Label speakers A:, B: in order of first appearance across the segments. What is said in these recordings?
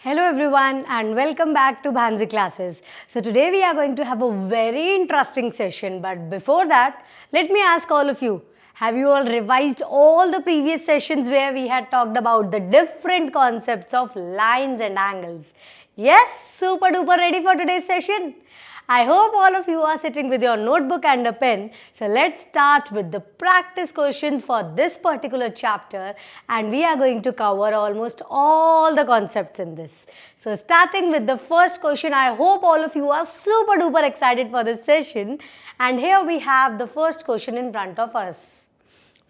A: Hello everyone and welcome back to Bhanzi classes. So today we are going to have a very interesting session, but before that let me ask all of you, have you all revised all the previous sessions where we had talked about the different concepts of lines and angles? Yes, super duper ready for today's session? I hope all of you are sitting with your notebook and a pen. So let's start with the practice questions for this particular chapter, and we are going to cover almost all the concepts in this. So starting with the first question, I hope all of you are super duper excited for this session, and here we have the first question in front of us.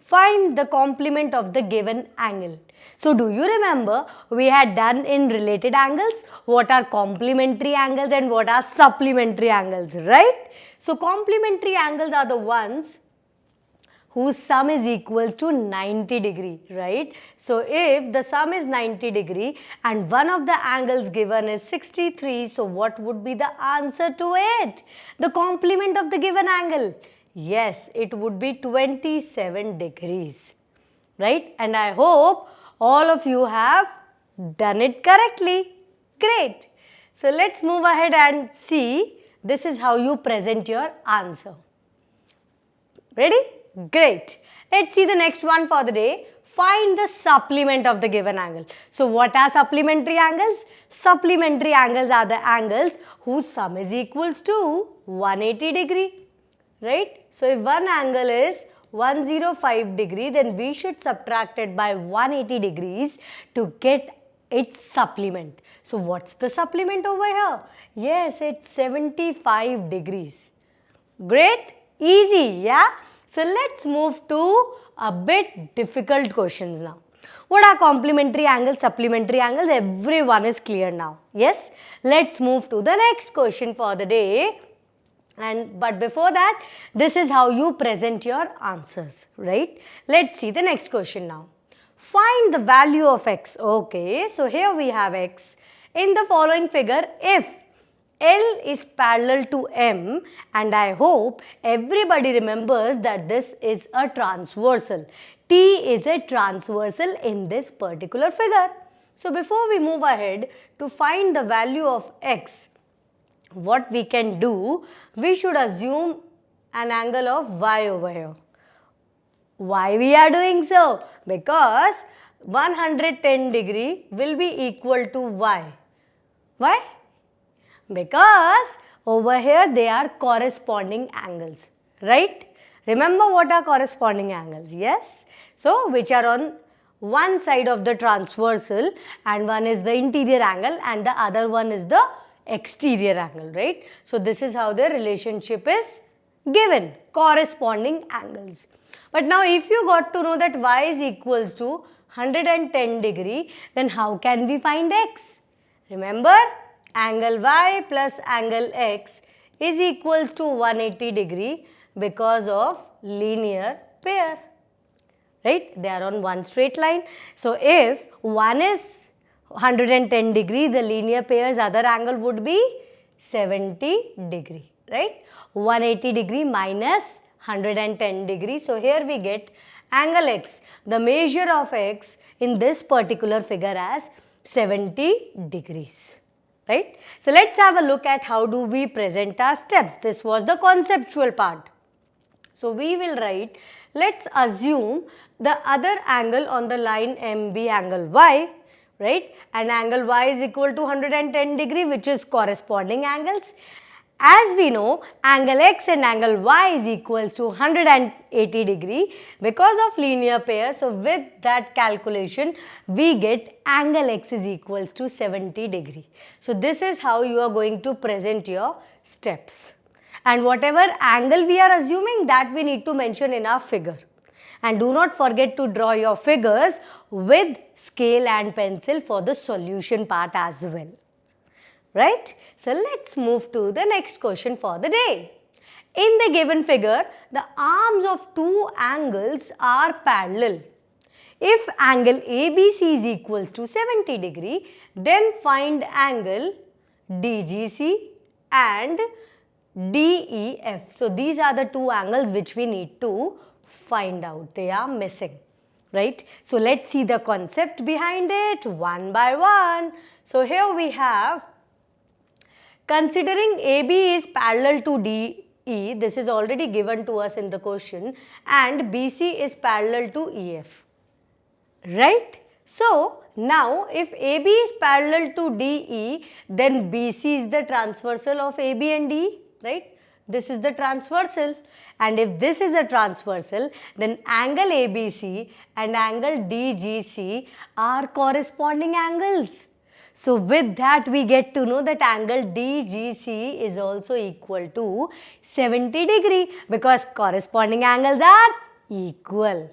A: Find the complement of the given angle. So do you remember we had done in related angles what are complementary angles and what are supplementary angles, right? So complementary angles are the ones whose sum is equals to 90 degree, right? So if the sum is 90 degree and one of the angles given is 63, so what would be the answer to it? The complement of the given angle. Yes, it would be 27 degrees, right? And I hope all of you have done it correctly. Great. So let's move ahead and see. This is how you present your answer. Ready? Great. Let's see the next one for the day. Find the supplement of the given angle. So what are supplementary angles? Supplementary angles are the angles whose sum is equals to 180 degree. Right? So if one angle is 105 degree, then we should subtract it by 180 degrees to get its supplement. So what's the supplement over here? Yes, it's 75 degrees. Great, easy, yeah? So let's move to a bit difficult questions now. What are complementary angles, supplementary angles? Everyone is clear now. Yes? Let's move to the next question for the day. But before that, this is how you present your answers, right? Let's see the next question now. Find the value of x. Okay, so here we have x. In the following figure, if L is parallel to M, and I hope everybody remembers that this is a transversal. T is a transversal in this particular figure. So before we move ahead to find the value of x, what we can do, we should assume an angle of y over here. Why we are doing so? Because 110 degree will be equal to y. Why? Because over here they are corresponding angles, right? Remember what are corresponding angles? Yes. So which are on one side of the transversal, and one is the interior angle and the other one is the exterior angle, right? So this is how the relationship is given, corresponding angles. But now if you got to know that y is equals to 110 degree, then how can we find x? Remember, angle y plus angle x is equals to 180 degree because of linear pair, right? They are on one straight line. So if one is 110 degree, the linear pair's other angle would be 70 degree, right? 180 degree minus 110 degree. So here we get angle x, the measure of x in this particular figure as 70 degrees, right? So let's have a look at how do we present our steps. This was the conceptual part. So we will write, let's assume the other angle on the line MB angle y, right? And angle y is equal to 110 degree, which is corresponding angles. As we know, angle x and angle y is equals to 180 degree because of linear pair. So with that calculation, we get angle x is equals to 70 degree. So this is how you are going to present your steps. And whatever angle we are assuming, that we need to mention in our figure. And do not forget to draw your figures with scale and pencil for the solution part as well. Right? So let's move to the next question for the day. In the given figure, the arms of two angles are parallel. If angle ABC is equals to 70 degree, then find angle DGC and DEF. So these are the two angles which we need to find out. They are missing, right? So let's see the concept behind it one by one. So here we have, considering AB is parallel to DE, this is already given to us in the question, and BC is parallel to EF, right? So now if AB is parallel to DE, then BC is the transversal of AB and DE, right? This is the transversal, and if this is a transversal, then angle ABC and angle DGC are corresponding angles. So with that we get to know that angle DGC is also equal to 70 degree because corresponding angles are equal.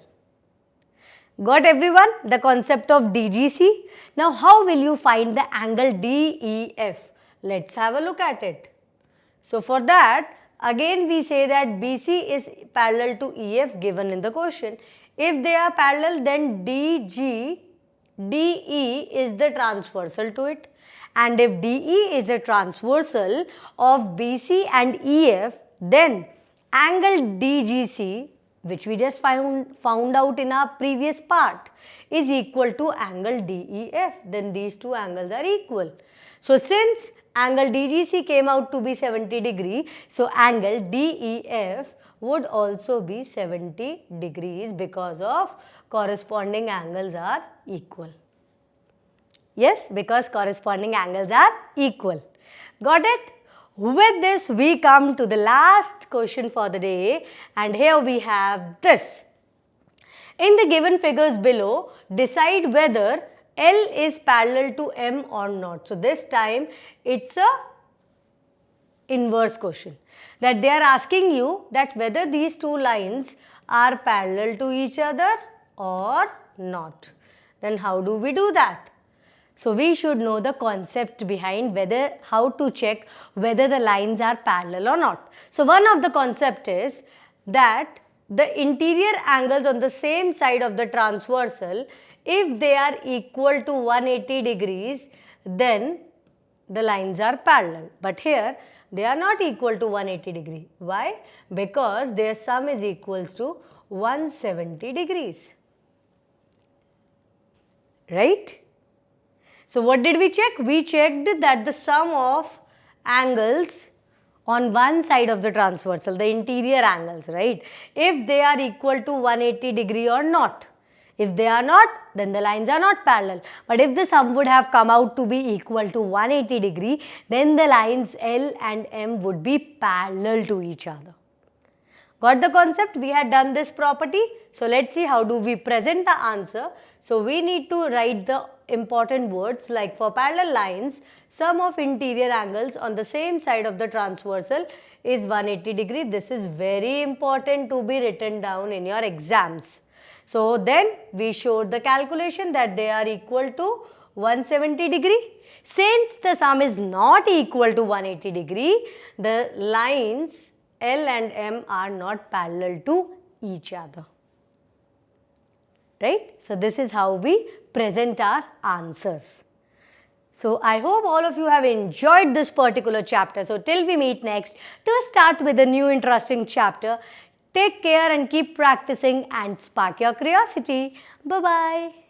A: Got everyone the concept of DGC? Now how will you find the angle DEF? Let's have a look at it. So for that, again we say that BC is parallel to EF given in the question. If they are parallel, then DE is the transversal to it, and if DE is a transversal of BC and EF, then angle DGC, which we just found out in our previous part, is equal to angle DEF. Then these two angles are equal. So since angle DGC came out to be 70 degree, so angle DEF would also be 70 degrees because of corresponding angles are equal. Yes, because corresponding angles are equal. Got it? With this, we come to the last question for the day, and here we have this. In the given figures below, decide whether L is parallel to M or not. So this time it's a inverse question, that they are asking you that whether these two lines are parallel to each other or not. Then how do we do that? So we should know the concept behind how to check whether the lines are parallel or not. So one of the concept is that the interior angles on the same side of the transversal, if they are equal to 180 degrees, then the lines are parallel. But here they are not equal to 180 degree. Why? Because their sum is equals to 170 degrees. Right? So what did we check? We checked that the sum of angles on one side of the transversal, the interior angles, right? If they are equal to 180 degree or not. If they are not, then the lines are not parallel. But if the sum would have come out to be equal to 180 degree, then the lines L and M would be parallel to each other. Got the concept? We had done this property. So let's see how do we present the answer. So we need to write the important words like for parallel lines, sum of interior angles on the same side of the transversal is 180 degree. This is very important to be written down in your exams. So then we showed the calculation that they are equal to 170 degree. Since the sum is not equal to 180 degree, the lines L and M are not parallel to each other. Right? So this is how we present our answers. So I hope all of you have enjoyed this particular chapter. So till we meet next to start with a new interesting chapter, take care and keep practicing and spark your curiosity. Bye-bye.